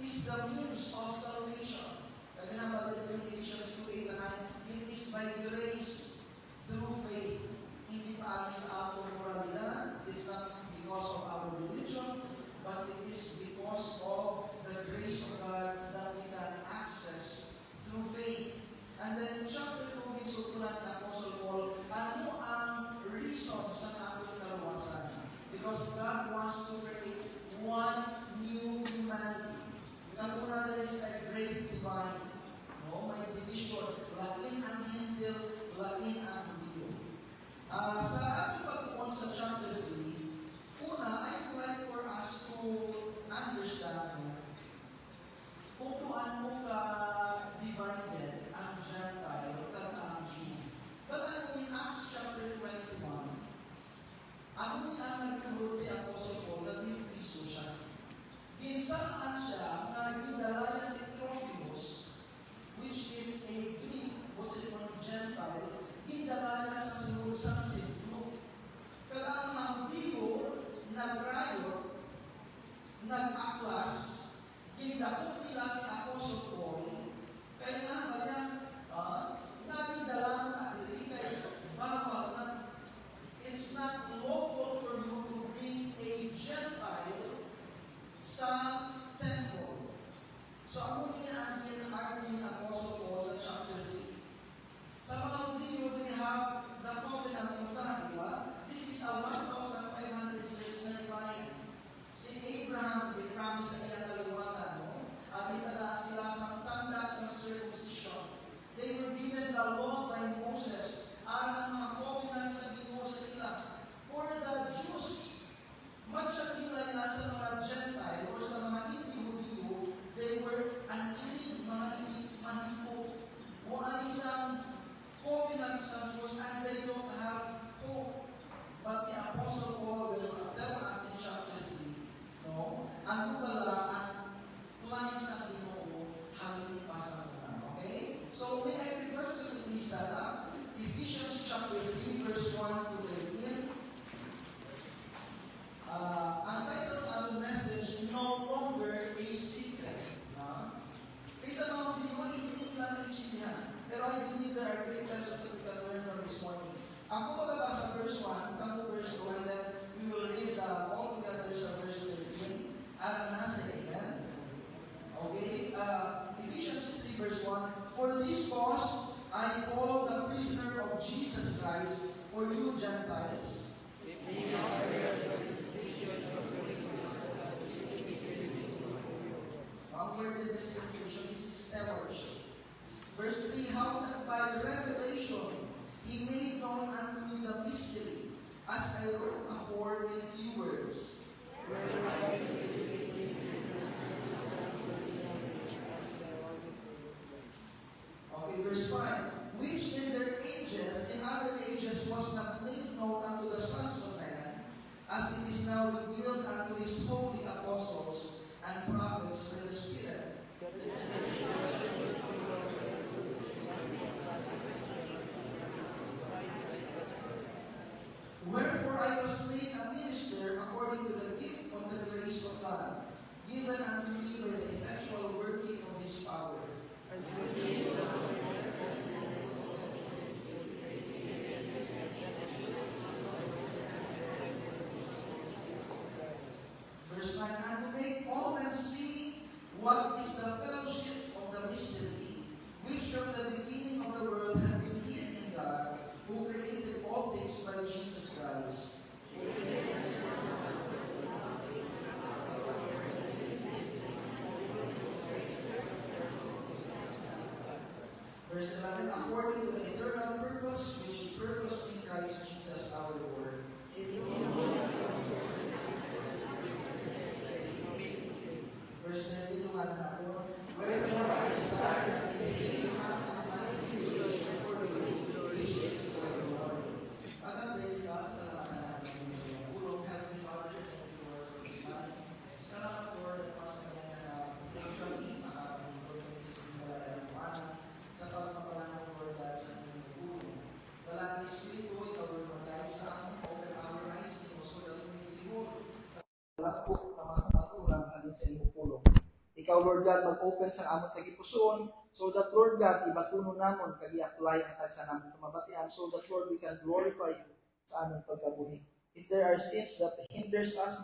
is the means of salvation. Kaya naman in Ephesians 2:8 na 9, it is by grace through faith. Hindi pa sa ating moralidad, it's not because of our religion, but it is because of the grace of God that we can access through faith. And then in chapter 2, binsutulan ni Apostle Paul, ano ang reason sa ating kaluwasan? Because God wants to create one new humanity. Sa una, there is a great divide. No? May division. Lain ang Hintil, lain ang Hudyo. Sa ating pagkukuhan sa chapter 3, una, I would like for us to understand kung paano ka-divided ang Gentile at ang Jew. But in Acts chapter 21, ano niya ang nagturo ni Apostle Paul na Kristo siya? Ginsaan siya na gindala niya si Trophimus, which is a Greek, what's it called, Gentile, gindala niya sa sunod sa templo. Pero ang mga Hudyo, nag-riot, nag-aklas, gindakot nila si Apostle Paul, kaya nga ba niya, nagindala na dili kay bawal na it's not lawful for you to bring a Gentile sa temple. So, ano niya ang in-argue ni Apostle Paul sa chapter 3? Sa mga Hudyo, they have the covenant of God, di ba? This is a 1,500 years na line. Si Abraham, they promised sa iyang kaliwatan, no? Itala sila sa tanda sa circumcision. They were given the law by Moses. Ang mga covenant sa Ginoo sa ila. For the Jews, magsakila nila sa mga Gentile or sa mga hindi-Hudyo, they were unclean, mga hindi mahipo. Wala isang covenant sa Jews and they don't have hope. But the Apostle Paul will tell us in chapter 3, no? Ang pala ang plan sa Ginoo hangin pa sa mga. Okay? So, may I request you to please stand up. Ephesians chapter 3, verse 1 to 13. Ang title sa ating message, No Longer a Secret. Kaysa mga Hudyo, hindi nila naintindihan. Pero I believe there are great lessons that we can learn from this morning. Ako magabasa verse 1, kamu verse 2, and then we will read all together sa verse 13. At nasa amen. Okay? Ephesians 3, verse 1. For this cause, I, Paul, the prisoner of Jesus Christ, for you Gentiles. Our word in this dispensation is stewardship. Verse 3, how that by revelation he made known unto me the mystery, as I wrote afore in few words. Okay, verse 5, which in their ages, in other ages, was not made known unto the sons of men, as it is now revealed unto his holy apostles and prophets by the Spirit. Wherefore I was made a minister according to the gift of the grace of God, given unto me by the effectual working of his power. Verse 9, and to make all men see what is the fellowship of the mystery, which from the beginning of the world had been hidden in God, who created all things by Jesus Christ. Verse 11, according to the eternal purpose which he purposed in Christ Jesus our Lord. Verse 32 nga na ako, wherefore I desire that in him have my tribulation for you, which is for glory. Pag-pray ka, salamat na natin sa iyong ulong. Heavenly Father, thank you Lord for this night. Salamat Lord at pasayan na kami makapalingkod kami sa simbalayang buwanan sa pagpapalanong Lord dahil sa inyong ulong. Walang Espiritu, ikaw Lord mag-guide sa amin, open our eyes, so that we may behold sa lakok na mga kapaturan alin sa iyong ulong. Ikaw, Lord God, mag-open sa amon tagipusoon, so that, Lord God, ibatuno namon, kag-i-apply ang tagsa namon kumabatian, so that, Lord, we can glorify you sa among pagkabuhi. If there are sins that hinders us,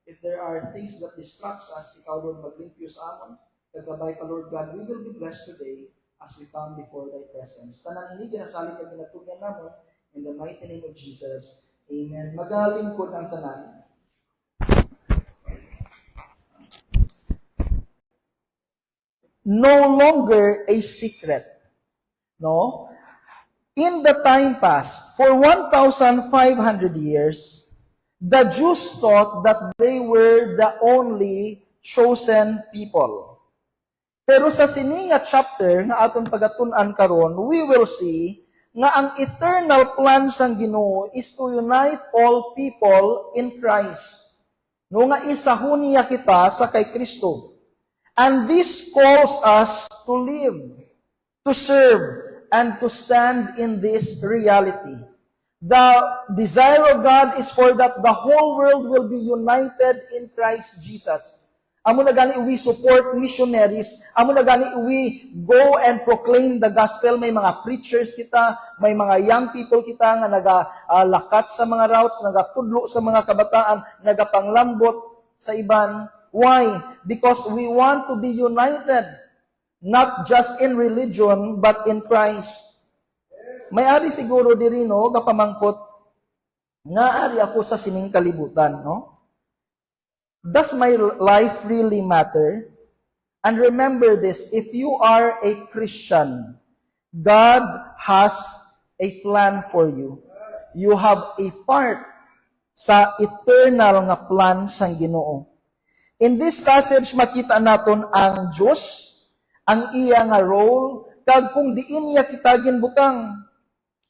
if there are things that distracts us, ikaw, Lord, maglimpyo sa amon, kagabay ka, Lord God, we will be blessed today as we come before thy presence. Tanan ini, ginasali ka ginatugyan namon, in the mighty name of Jesus. Amen. Magalingkod ang tanan. No longer a secret. No? In the time past, for 1,500 years, the Jews thought that they were the only chosen people. Pero sa sininga chapter nga atong pagatun-an karon, we will see nga ang eternal plan sang Ginoo is to unite all people in Christ. No nga isahon niya kita sa kay Kristo. And this calls us to live, to serve, and to stand in this reality. The desire of God is for that the whole world will be united in Christ Jesus. Amo na gani we support missionaries, amo na gani we go and proclaim the gospel. May mga preachers kita, may mga young people kita nga nagalakat sa mga routes, nagatudlo sa mga kabataan, nagapanglambot sa iban. Why? Because we want to be united, not just in religion, but in Christ. May ari siguro diri, no, kapamangkot, nga ari ako sa sining kalibutan, no? Does my life really matter? And remember this, if you are a Christian, God has a plan for you. You have a part sa eternal nga plan sang Ginoo. In this passage, makita naton ang Diyos, ang iya nga role, kag kung diin niya kita ginbutang.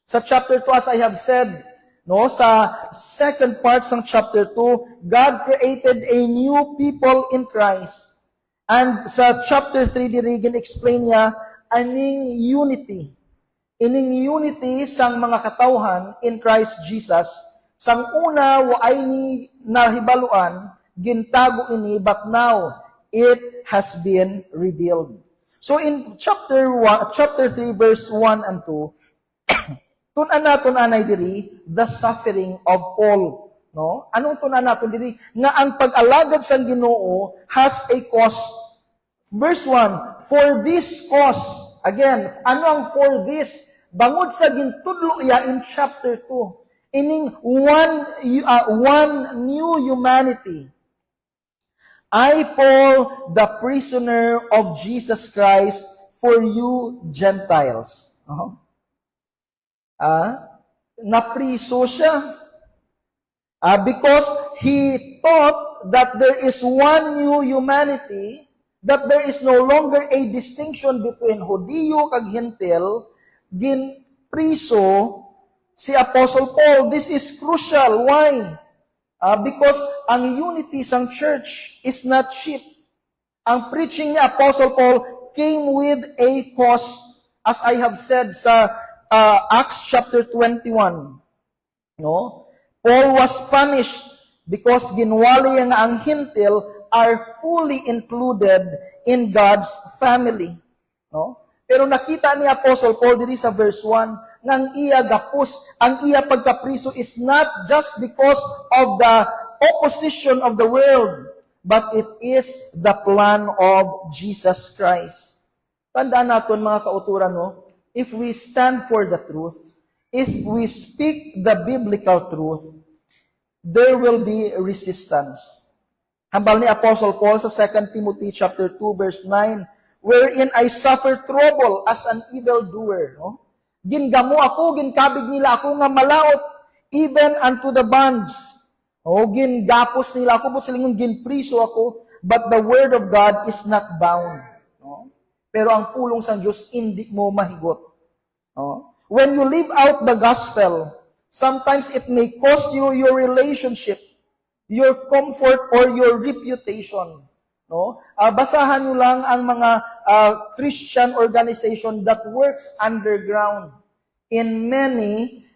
Sa chapter 2, as I have said, no, sa second part ng chapter 2, God created a new people in Christ. And sa chapter 3, dirigin explain niya, aning unity. Ining unity sang mga katawhan in Christ Jesus. Sang una, waay ni nahibaluan, gintago ini, but now it has been revealed. So in chapter 3 verse 1 and 2, tunan naton anay diri the suffering of all, no? Anong tunan naton diri nga ang pag-alagad sang Ginoo has a cost. Verse 1, for this cause, again, ano ang for this? Bangod sa gintudlo iya in chapter 2, ining one new humanity. I, Paul, the prisoner of Jesus Christ, for you Gentiles. Napriso siya. Because he thought that there is one new humanity, that there is no longer a distinction between Hudiyo kag Hentil, ginpriso si Apostle Paul. This is crucial. Why? Because ang unity sang church is not cheap. Ang preaching ni Apostle Paul came with a cost, as I have said sa Acts chapter 21. No? Paul was punished because ginwali nga ang Hintil are fully included in God's family. No? Pero nakita ni Apostle Paul diri sa verse 1, nang iya gapos, ang iya pagkapriso is not just because of the opposition of the world, but it is the plan of Jesus Christ. Tandaan natin mga kauturan, no? If we stand for the truth, if we speak the biblical truth, there will be resistance. Hambal ni Apostle Paul sa 2 Timothy chapter 2 verse 9, wherein I suffer trouble as an evildoer, no? Gingamo ako, ginkabig nila ako nga malaot, even unto the bonds. O, gingapos nila ako, but silingon ginpriso ako, but the word of God is not bound. No? Pero ang pulong sa Diyos, hindi mo mahigot. No? When you live out the gospel, sometimes it may cost you your relationship, your comfort, or your reputation. No? Basahan nyo lang ang mga Christian organization that works underground in many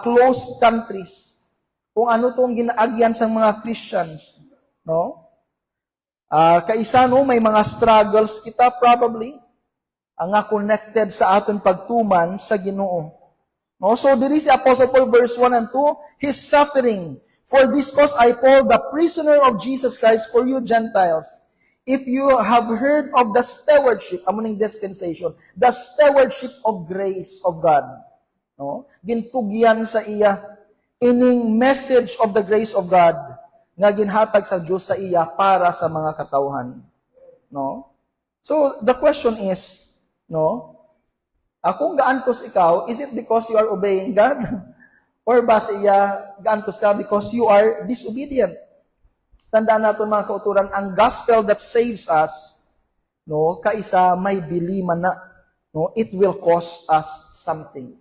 closed countries. Kung ano itong ginaagyan sa mga Christians. No? Kaisa no, may mga struggles kita probably ang nga connected sa aton pagtuman sa Ginoo. No? So diri si Apostle Paul verse 1 and 2, his suffering. For this cause I, Paul, the prisoner of Jesus Christ, for you Gentiles, if you have heard of the stewardship, amuning dispensation, the stewardship of grace of God. No? Gintugyan sa iya, ining message of the grace of God, nga ginhatag sa Diyos sa iya para sa mga katawhan. No? So, the question is, no, kung gaantos ikaw, is it because you are obeying God? Or ba siya gaantos ka because you are disobedient? Tandaan natin mga kauturan, ang gospel that saves us, no, kaisa may biliman na, no, it will cost us something.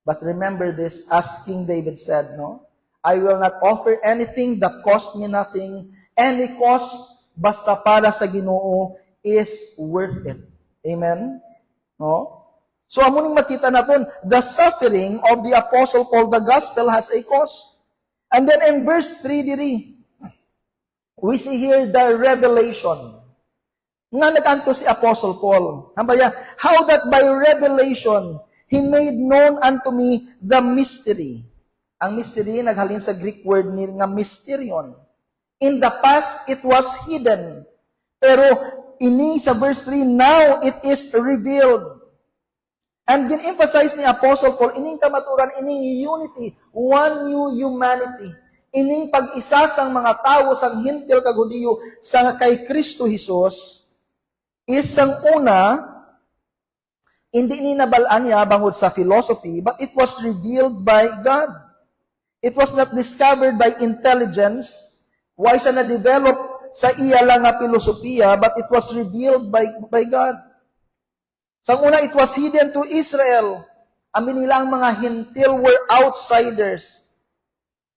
But remember this, as King David said, no, I will not offer anything that cost me nothing. Any cost, basta para sa Ginoo, is worth it. Amen? No? So, amuning makita natin, the suffering of the Apostle Paul, the gospel has a cost. And then in verse 3 diri, we see here the revelation. Nga nag-anto si Apostle Paul. Hambaya, how that by revelation, he made known unto me the mystery. Ang mystery, naghalin sa Greek word ni nga mysterion. In the past, it was hidden. Pero, ini sa verse 3, now it is revealed. And gin-emphasize ni Apostle Paul, ining kamaturan, ining unity, one new humanity. Ining pag-isa sang mga tao, sang hintil kag Hudiyo, sa kay Kristo Jesus, isang una, hindi ni nabalaan niya bangod sa philosophy, but it was revealed by God. It was not discovered by intelligence. Why siya na-develop sa iya lang nga filosofiya, but it was revealed by God. Sa una, it was hidden to Israel. Amin nila ang mga hintil were outsiders.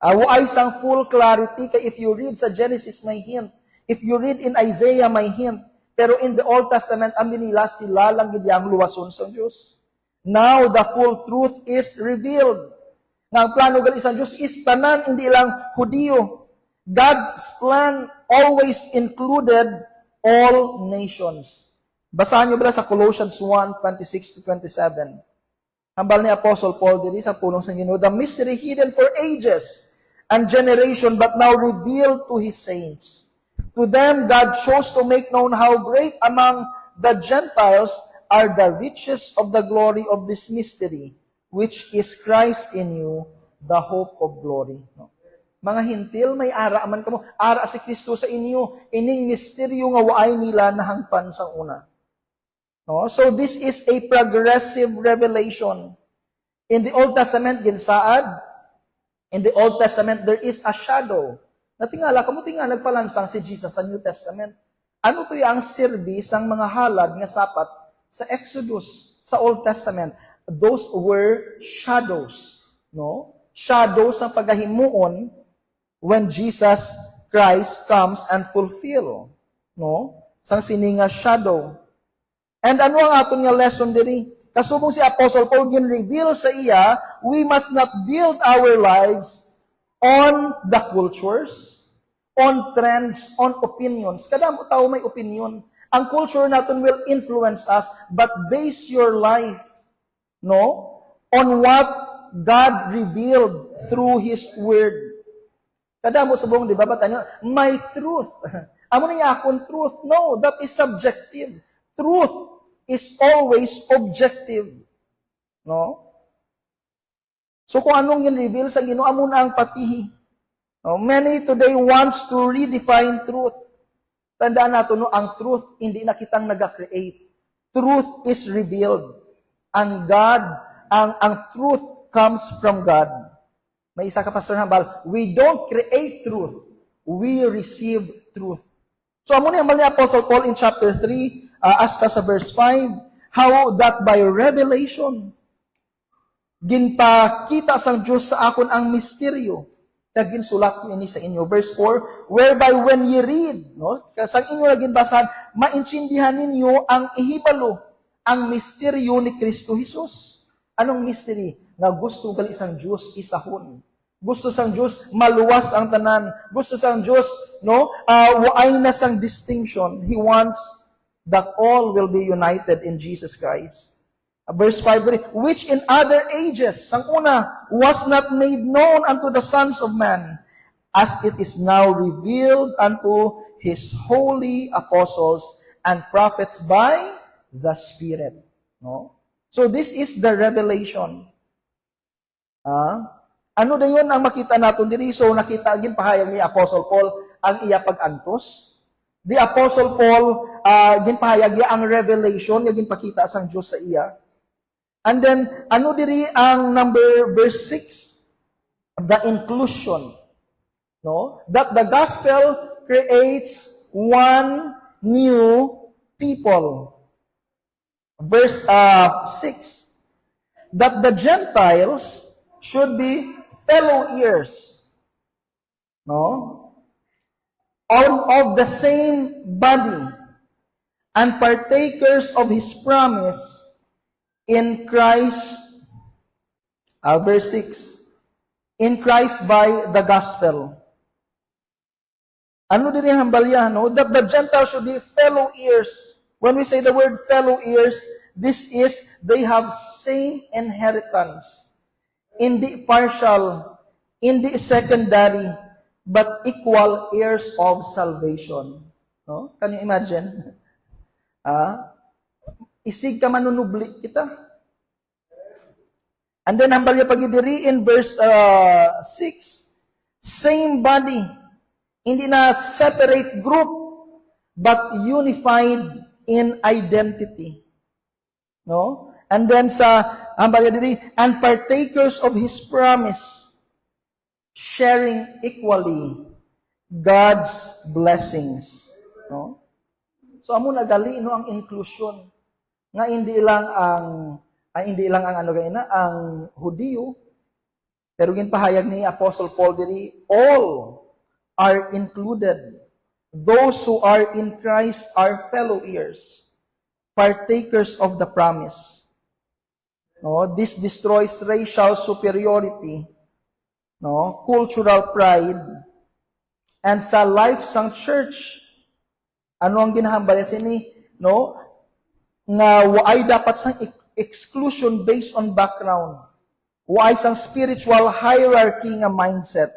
Waay sang full clarity, kaya if you read sa Genesis, may hint. If you read in Isaiah, may hint. Pero in the Old Testament, amin nila sila lang gidiyang luwason sa Diyos. Now, the full truth is revealed. Nga ang plano gali sa Diyos is tanan, hindi lang Hudiyo. God's plan always included all nations. Basahan nyo ba sa Colossians 1:26-27. Hambal ni Apostle Paul diri sa pulong sa Ginoo, the mystery hidden for ages and generation, but now revealed to His saints. To them, God chose to make known how great among the Gentiles are the riches of the glory of this mystery, which is Christ in you, the hope of glory. No? Mga hintil, may ara man kamo, ara si Kristo sa inyo, ining misteryo nga waay nila nahangpan sa una. No? So this is a progressive revelation. In the Old Testament, ginsaad, in the Old Testament, there is a shadow. Natingala, kamuti nga nagpalansang si Jesus sa New Testament. Ano to yung service ang mga halad nga sapat sa Exodus, sa Old Testament? Those were shadows. No? Shadows ang paghahimuon when Jesus Christ comes and fulfill. No? Sang sininga shadow. And ano ang aton nga lesson diri? Kasubong si Apostle Paul gin-reveal sa iya, we must not build our lives on the cultures, on trends, on opinions. Kada mo tao may opinion. Ang culture natin will influence us, but base your life, no, on what God revealed through His Word. Kada mo subong, di ba, batanyo, my truth. Amo niya akong truth. No, that is subjective. Truth is always objective. No? So kung anong in-reveal sa Ginoo, amo na ang patihi. No? Many today wants to redefine truth. Tandaan nato, no, ang truth, hindi na kitang nag-create. Truth is revealed. And God, ang truth comes from God. May isa ka, Pastor Hambal, we don't create truth. We receive truth. So, amo ni Apostle Paul in chapter 3, hasta sa verse 5, how that by revelation, ginpakita sang Diyos sa akon ang misteryo, kag ginsulat ko ini sa inyo. Verse 4, whereby when ye read, no, sang inyo laging basahan, maintindihan ninyo ang ihibalo, ang misteryo ni Kristo Jesus. Anong mystery? Nga gusto gali isang Diyos isahon. Gusto sang Diyos maluwas ang tanan. Gusto sang Diyos, no? Waay na sang distinction. He wants that all will be united in Jesus Christ. Verse 5, which in other ages, sang una, was not made known unto the sons of man, as it is now revealed unto His holy apostles and prophets by the Spirit. No? So this is the revelation. Ano na yun ang makita natin diri? So nakita agin pahayag ni Apostle Paul ang iya pag-antos. The Apostle Paul, ginpahayag niya ang revelation, niya ginpakita sang Diyos sa iya. And then, ano diri ang verse 6? The inclusion. No? That the gospel creates one new people. Verse 6. That the Gentiles should be fellow heirs. No? All of the same body, and partakers of His promise in Christ, verse 6, in Christ by the gospel. Ano din yung hambalya, no? That the Gentiles should be fellow heirs. When we say the word fellow heirs, this is, they have same inheritance. Hindi partial, hindi secondary, but equal heirs of salvation. No? Can you imagine? Isig ka manunubli kita. And then, hambalya pagidiri in verse 6, same body, hindi na separate group, but unified in identity. No? And then sa hambalya diri, and partakers of His promise, sharing equally God's blessings. No? So amo nagali no ang inclusion nga hindi lang ang ang Hudiyo, pero ginpahayag ni Apostle Paul diri, all are included. Those who are in Christ are fellow heirs, partakers of the promise. No, this destroys racial superiority, no, cultural pride, and sa life sang church, ano ang ginahambalya sini, no, nga waay dapat sang exclusion based on background, waay sang spiritual hierarchy nga mindset,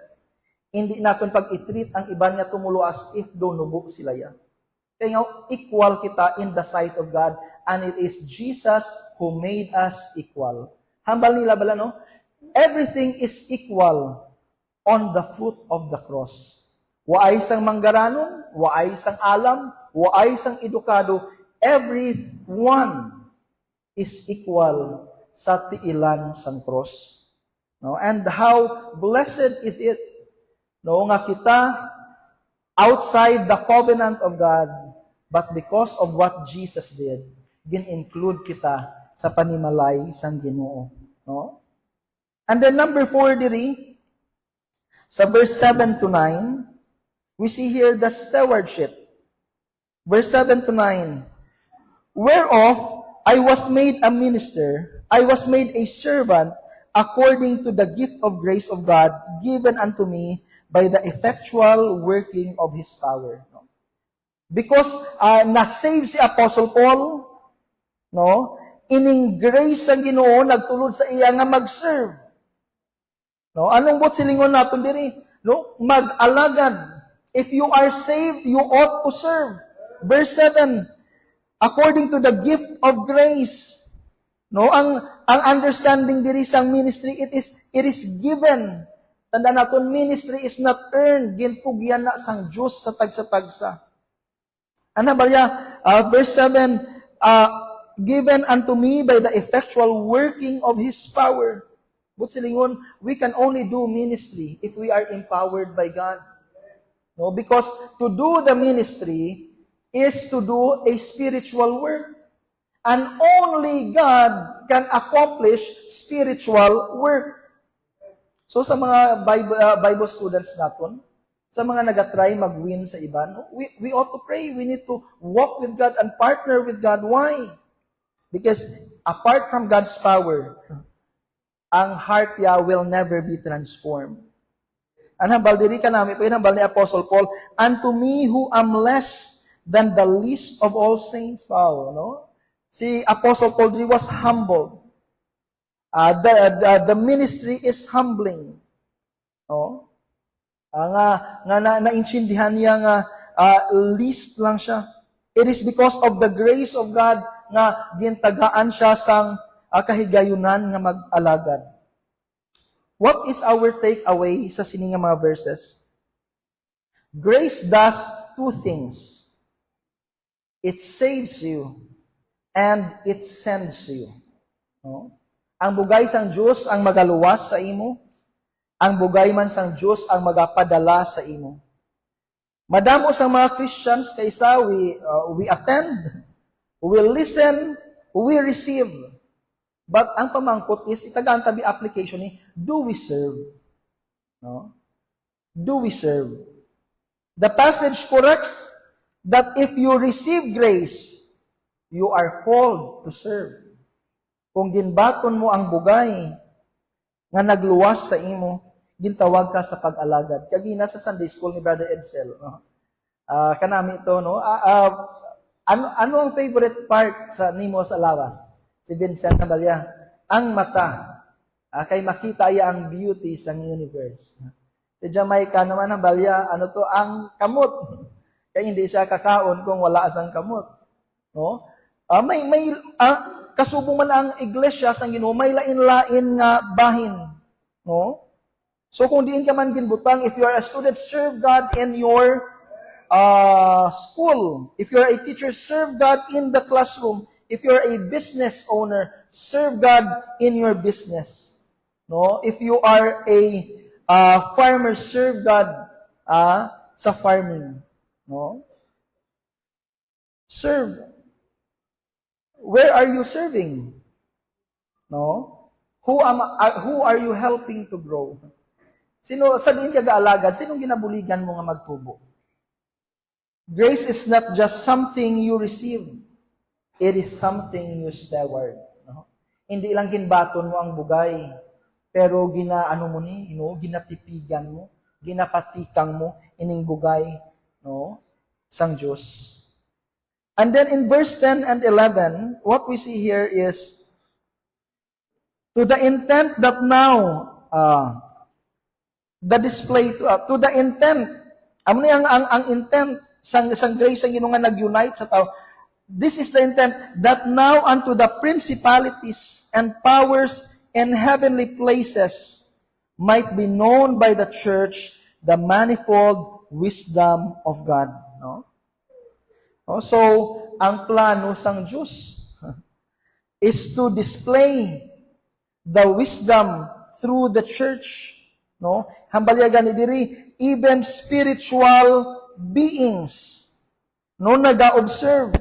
hindi naton pag-i-treat ang iba nga tumulo as if do nubo sila ya. Kaya equal kita in the sight of God, and it is Jesus who made us equal. Hambal nila bala, no? Everything is equal on the foot of the cross. Waay sang manggaranon, waay sang alam, waay sang edukado, everyone is equal sa tiilan sang cross. No? And how blessed is it, no, nga kita outside the covenant of God, but because of what Jesus did, gin-include kita sa panimalay sang Ginoo. No? And then number 4 diri, sa verse 7 to 9, we see here the stewardship. Verse 7 to 9, whereof I was made a minister, I was made a servant, according to the gift of grace of God, given unto me by the effectual working of His power. No? Because na-save si Apostle Paul, no, ining grace sa Ginoo nagtulod sa iya nga mag-serve. No, anong bot silingon naton diri? No, mag-alagad. If you are saved, you ought to serve. Verse 7, according to the gift of grace. No, ang understanding diri sang ministry, it is given. Tanda naton, ministry is not earned, ginpugyan na sang Dios sa tagsa-tagsa. Ano ba ya? Verse 7, given unto me by the effectual working of His power. But silingon, we can only do ministry if we are empowered by God. No, because to do the ministry is to do a spiritual work. And only God can accomplish spiritual work. So sa mga Bible students natin, sa mga nagatry mag-win sa iba, no, we ought to pray. We need to walk with God and partner with God. Why? Because apart from God's power, ang heart niya will never be transformed. Ang hambal diri ka namin, pa hambal ni Apostle Paul, unto me who am less than the least of all saints. Wow, no? Si Apostle Paul diri was humble. The ministry is humbling. No? Naintindihan niya nga least lang siya. It is because of the grace of God nga gintagaan siya sang kahigayunan nga mag-alagad. What is our takeaway sa sini nga mga verses? Grace does two things. It saves you and it sends you. No? Ang bugay sang Dios ang magaluwas sa imo, ang bugay man sang Dios ang magapadala sa imo. Madamo sang mga Christians kaysa we attend, we listen, we receive. But ang pamangkot is itagaan tabi application ni do we serve? No? Do we serve? The passage corrects that if you receive grace, you are called to serve. Kung ginbaton mo ang bugay nga nagluwas sa imo, gintawag ka sa pag-alagad. Kagina sa Sunday School ni Brother Edsel, no? Kanami ito, no? Ano ang favorite part sa nimo sa lawas? Si Vincent Nabalya, ang mata. Kay makita iya ang beauty sa universe. Si Jamaica naman Nabalya, ang kamot. Kaya hindi siya kakaon kung wala asang kamot. No? Kasubong man ang iglesia sang Ginoo, may lain-lain nga bahin. No? So kung diin ka man ginbutang, if you are a student, serve God in your school. If you are a teacher, serve God in the classroom. If you are a business owner, serve God in your business. No? If you are a farmer, serve God sa farming. No? Serve. Where are you serving? No? Who are you helping to grow? Sino sa diin ka gaalagad? Sinong ginabuligan mo nga magtubo? Grace is not just something you receive. It is something you steward. No? Hindi lang ginbaton mo ang bugay, pero ginatipigan mo, ginapatikang mo ining bugay, no? Sang Diyos. And then in verse 10 and 11, what we see here is, to the intent that now, the display, to the intent, ang intent, sang grace ang Ginoo nga nag-unite sa tao, this is the intent, that now unto the principalities and powers in heavenly places might be known by the church the manifold wisdom of God. No? So, ang plano sang Diyos is to display the wisdom through the church. No? Hambalyagan ni diri, even spiritual beings, no, naga-observe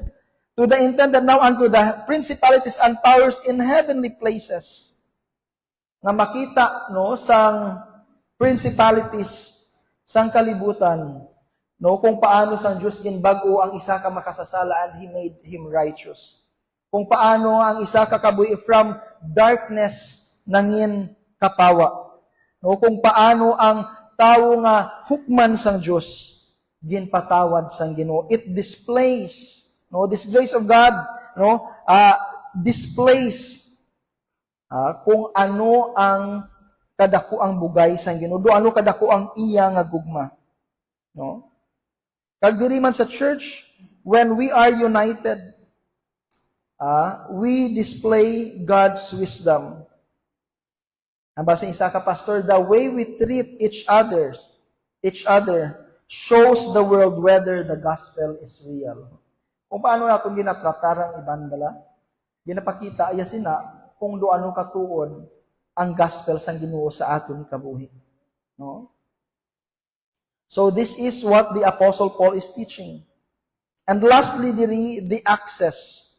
to the intent that now unto the principalities and powers in heavenly places, nga makita, no, sang principalities, sang kalibutan, no, kung paano sang Diyos ginbag-o ang isa ka makasasala and He made him righteous. Kung paano ang isa ka kabuhi from darkness nangin kapawa. No, kung paano ang tawo nga hukman sang Diyos ginpatawad sang Ginoo. It displays, no, this grace of God, no, displays kung ano ang kadako ang bugay sang Ginoo, do ano kadako ang iya nga gugma. No? Kag diri man sa church, when we are united, we display God's wisdom. Ang basa isa ka pastor, the way we treat each other shows the world whether the gospel is real. Kung paano natin ginatratar ang iban bala, ginapakita aya sina kung do ano katuod ang gospel sang Ginoo sa aton kabuhi. No? So this is what the Apostle Paul is teaching. And lastly, the access.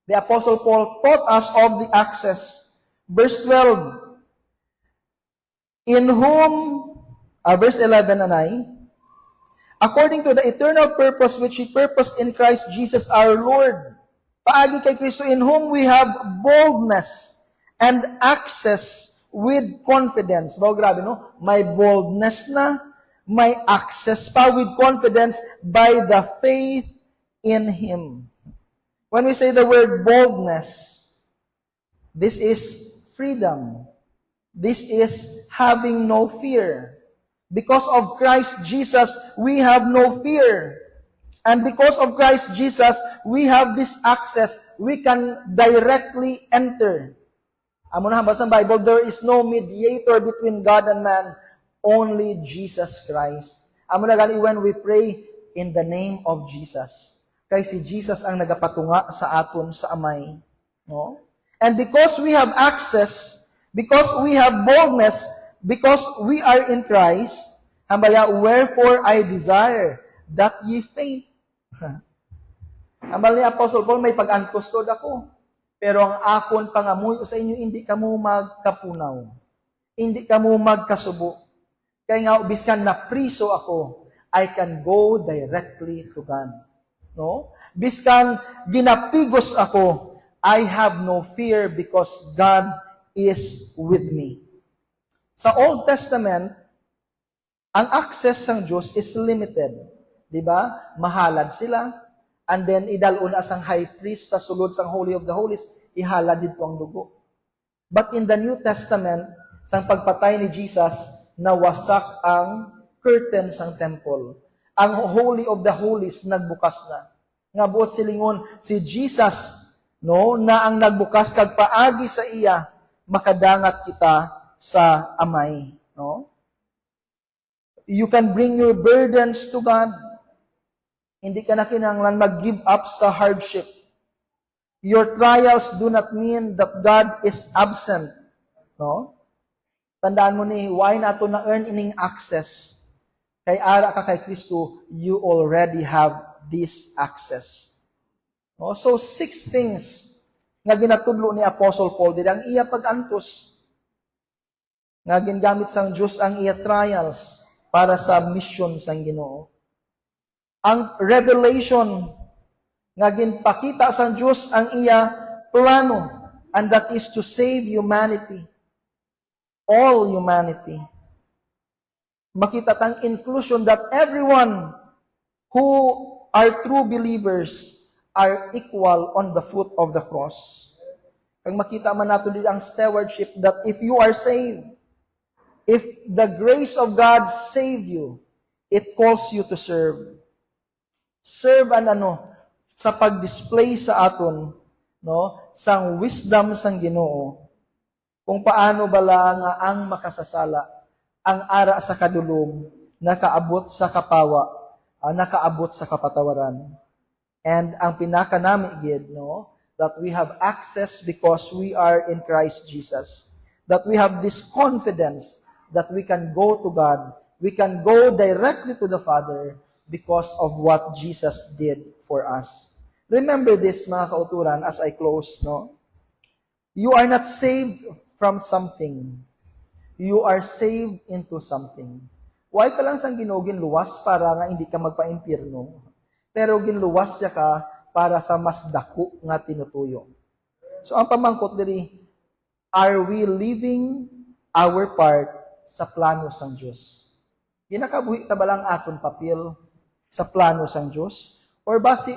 The Apostle Paul taught us of the access. Verse 12, in whom, verse 11 and according to the eternal purpose which He purposed in Christ Jesus our Lord. Paagi kay Kristo, in whom we have boldness and access with confidence. Wow, grabe, no? May boldness na, may access pa with confidence by the faith in Him. When we say the word boldness, this is freedom. This is having no fear. Because of Christ Jesus, we have no fear. And because of Christ Jesus, we have this access. We can directly enter. Amo na sa Bible, there is no mediator between God and man, only Jesus Christ. Amo na gani when we pray in the name of Jesus. Kay si Jesus ang nagapatunga sa aton sa amay. No? And because we have access, because we have boldness, because we are in Christ, hambaya, wherefore I desire that ye faint. Ambal ni Apostle Paul, may pag-antustod ako. Pero ang akon pangamuy sa inyo, hindi ka mo magkapunaw. Hindi ka mo magkasubo. Kaya nga, biskan na priso ako, I can go directly to God. No? Biskan ginapigos ako, I have no fear because God is with me. Sa Old Testament, ang access ng Diyos is limited. Diba? Mahalad sila. And then, idalun asang high priest sa sulod sang Holy of the Holies, ihalad dito ang dugo. But in the New Testament, sang pagpatay ni Jesus, nawasak ang curtain sang temple. Ang Holy of the Holies nagbukas na. Nga buot silingon, si Jesus, no, na ang nagbukas kag paagi sa iya, makadangat kita sa amay. No? You can bring your burdens to God. Hindi ka na kinahanglan mag-give up sa hardship. Your trials do not mean that God is absent. No? Tandaan mo ni, why nato na earn ining access? Kay ara ka kay Kristo, you already have this access. No? So, 6 things nga ginatudlo ni Apostle Paul, dili ang iya pag-antos, nga gingamit sang Diyos ang iya trials para sa mission sang Ginoo. Ang revelation nga ginpakita sa Diyos ang iya plano, and that is to save humanity. All humanity. Makita tang inclusion that everyone who are true believers are equal on the foot of the cross. Kag makita man nato dito ang stewardship that if you are saved, if the grace of God saved you, it calls you to serve. Serve sa pag-display sa aton, no, sang wisdom sang Ginoo, kung paano bala nga ang makasasala, ang ara sa kadulom, nakaabot sa kapawa, nakaabot sa kapatawaran. And ang pinakanami gid, no, that we have access because we are in Christ Jesus. That we have this confidence that we can go to God, we can go directly to the Father, because of what Jesus did for us. Remember this, mga kauturan, as I close, no? You are not saved from something. You are saved into something. Why ka lang sang Ginoo ginluwas para nga hindi ka magpa-impyerno? Pero ginluwas siya ka para sa mas dako nga tinutuyo. So ang pamangkot diri, are we living our part sa plano sang Dios? Ginakabuhi ta ba lang aton papel sa plano sang Diyos? Or basi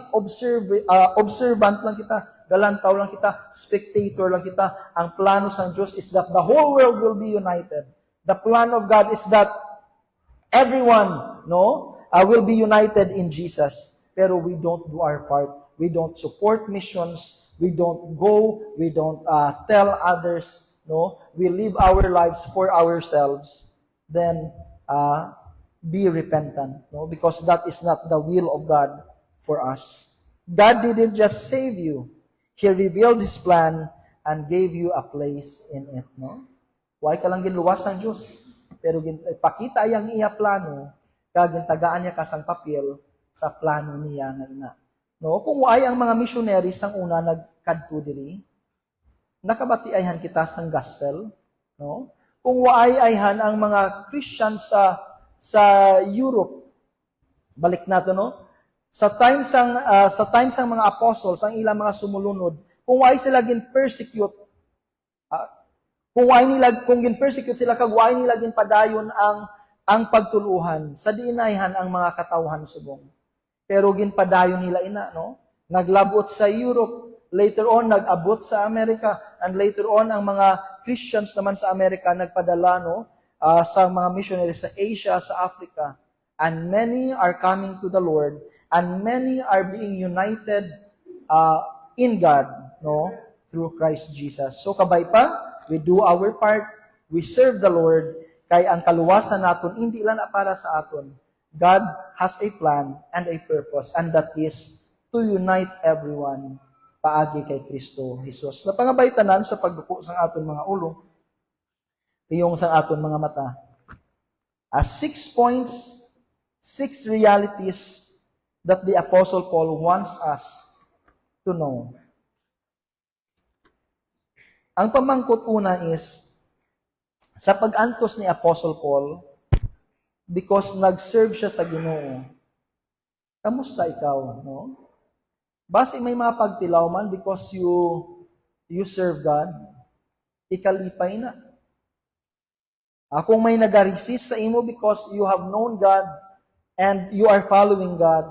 observant lang kita, galantaw lang kita, spectator lang kita? Ang plano sang Diyos is that the whole world will be united. The plan of God is that everyone, will be united in Jesus. Pero we don't do our part. We don't support missions. We don't go. We don't tell others. No, we live our lives for ourselves. Then, be repentant, no? Because that is not the will of God for us. God didn't just save you. He revealed His plan and gave you a place in it, no? Why ka lang ginluwas ng Diyos? Pero pakita yang iya plano, kagintagaan niya kasang papel sa plano niya nga ina. No? Kung waay ang mga missionaries ang una nagkadto diri, nakabatiayhan kita sang gospel, no? Kung waay ayhan ang mga Christians sa Europe, balik nato, no? Sa time sang mga apostles, ang ilang mga sumulunod, kung why sila gin persecute, Kung gin-persecute sila, kag why nila ginpadayon ang pagtuluhan, sa diinayhan ang mga katawhan subong. Pero ginpadayon nila ina, no? Naglabot sa Europe, later on nag-abot sa Amerika, and later on ang mga Christians naman sa Amerika nagpadala, no, sa mga missionaries sa Asia, sa Africa. And many are coming to the Lord, and many are being united in God, no, through Christ Jesus. So kabay pa, we do our part, we serve the Lord, kay ang kaluwasan naton hindi lang na para sa aton. God has a plan and a purpose, and that is to unite everyone paagi kay Kristo Jesus. Napangabay tanan sa pagduko sang aton mga ulo, tiyong sang aton mga mata. 6 points, 6 realities that the Apostle Paul wants us to know. Ang pamangkot una is, sa pag-antos ni Apostle Paul, because nag-serve siya sa Ginoo, kamusta ikaw, no? Basi may mga pagtilaw man because you serve God, ikalipay na. Kung may nag-resist sa imo because you have known God and you are following God,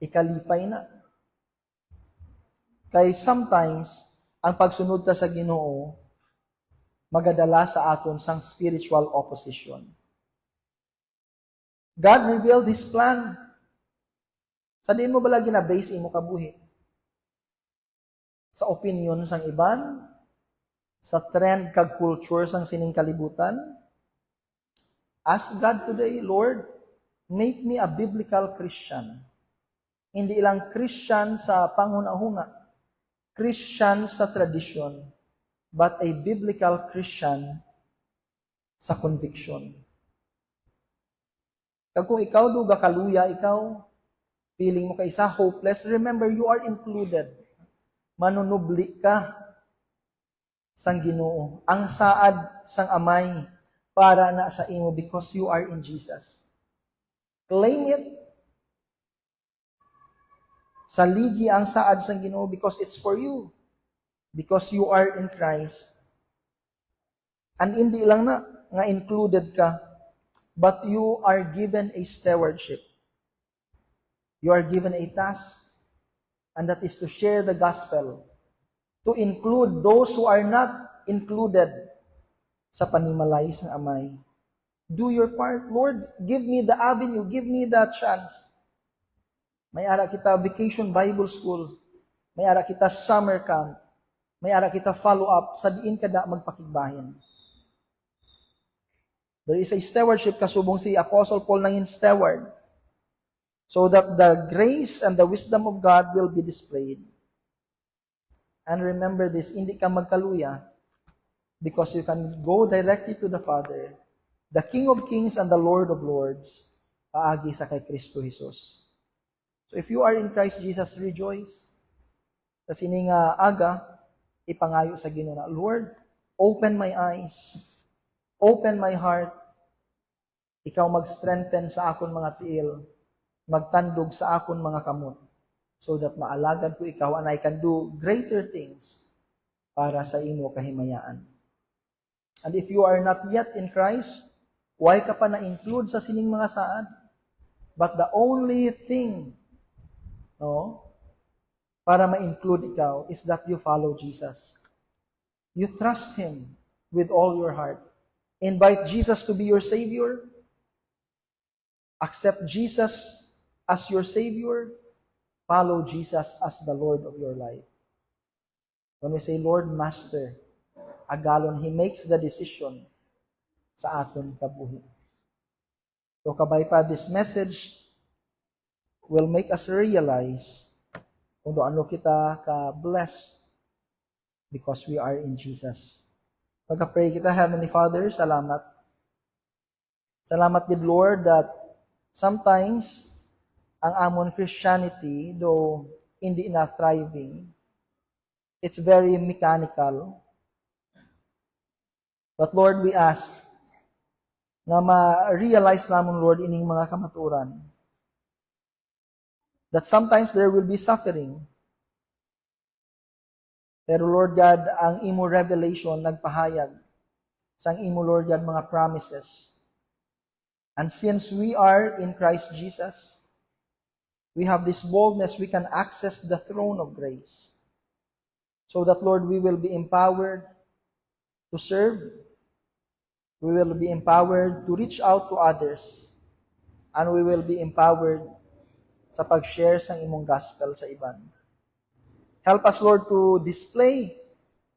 ikalipay na. Kay sometimes, ang pagsunod ta sa Ginoo, magadala sa aton sang spiritual opposition. God revealed His plan. Sa diin mo bala gina-base imo kabuhi? Sa opinion sang iban? Sa trend kag culture sang sining kalibutan? Ask God today, Lord, make me a biblical Christian. Hindi lang Christian sa panghuna-huna, Christian sa tradition, but a biblical Christian sa conviction. Kag kung ikaw duga kaluya, ikaw, feeling mo kaisa hopeless, remember, you are included. Manunubli ka sang Ginoo. Ang saad sang Amay para na sa imo because you are in Jesus. Claim it. Saligi ang saad sang Ginoo because it's for you. Because you are in Christ. And hindi lang na nga included ka, but you are given a stewardship. You are given a task, and that is to share the gospel, to include those who are not included sa panimalay ng Amay. Do your part, Lord. Give me the avenue, give me the chance. May ara kita vacation Bible school, may ara kita summer camp, may ara kita follow-up, sa diin kada magpakigbahin. There is a stewardship kasubong si Apostle Paul nangin steward, so that the grace and the wisdom of God will be displayed. And remember this, hindi ka magkaluya because you can go directly to the Father, the King of Kings and the Lord of Lords, paagi sa kay Kristo Jesus. So if you are in Christ Jesus, rejoice. Sa sining aga, ipangayo sa Ginoo na, Lord, open my eyes, open my heart. Ikaw mag-strengthen sa akon mga tiil, magtandog sa akon mga kamot, so that maalagad ko ikaw and I can do greater things para sa imo kahimayaan. And if you are not yet in Christ, why ka pa na-include sa sining mga saad? But the only thing, no, para ma-include ikaw is that you follow Jesus. You trust Him with all your heart. Invite Jesus to be your Savior. Accept Jesus as your Savior. Follow Jesus as the Lord of your life. When we say, Lord, Master, agalon, He makes the decision sa aton kabuhi. So kabay pa, this message will make us realize kung ano kita ka-blessed because we are in Jesus. Pagka-pray kita, Heavenly Father, salamat. Salamat, good Lord, that sometimes ang amon Christianity, though hindi na thriving, it's very mechanical. But Lord, we ask na ma-realize namon, Lord, ining mga kamaturan, that sometimes there will be suffering. Pero Lord God, ang imo revelation nagpahayag sa imo Lord God mga promises. And since we are in Christ Jesus, we have this boldness, we can access the throne of grace. So that Lord, we will be empowered to serve. We will be empowered to reach out to others. And we will be empowered sa pag-share sa imong gospel sa iban. Help us, Lord, to display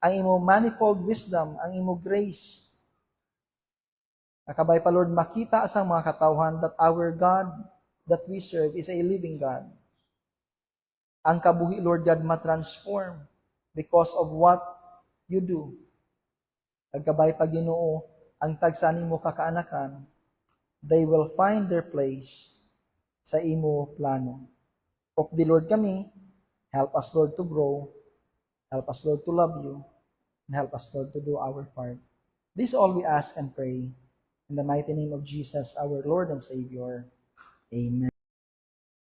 ang imong manifold wisdom, ang imong grace. Nakabay pa, Lord, makita sa mga katawhan that our God that we serve is a living God. Ang kabuhi, Lord God, matransform because of what you do. Nagkabay pa, Ginoo, ang tagsa nimo kakaanakan, they will find their place sa imo plano. Of the Lord kami, help us, Lord, to grow. Help us, Lord, to love you. And help us, Lord, to do our part. This all we ask and pray. In the mighty name of Jesus, our Lord and Savior. Amen.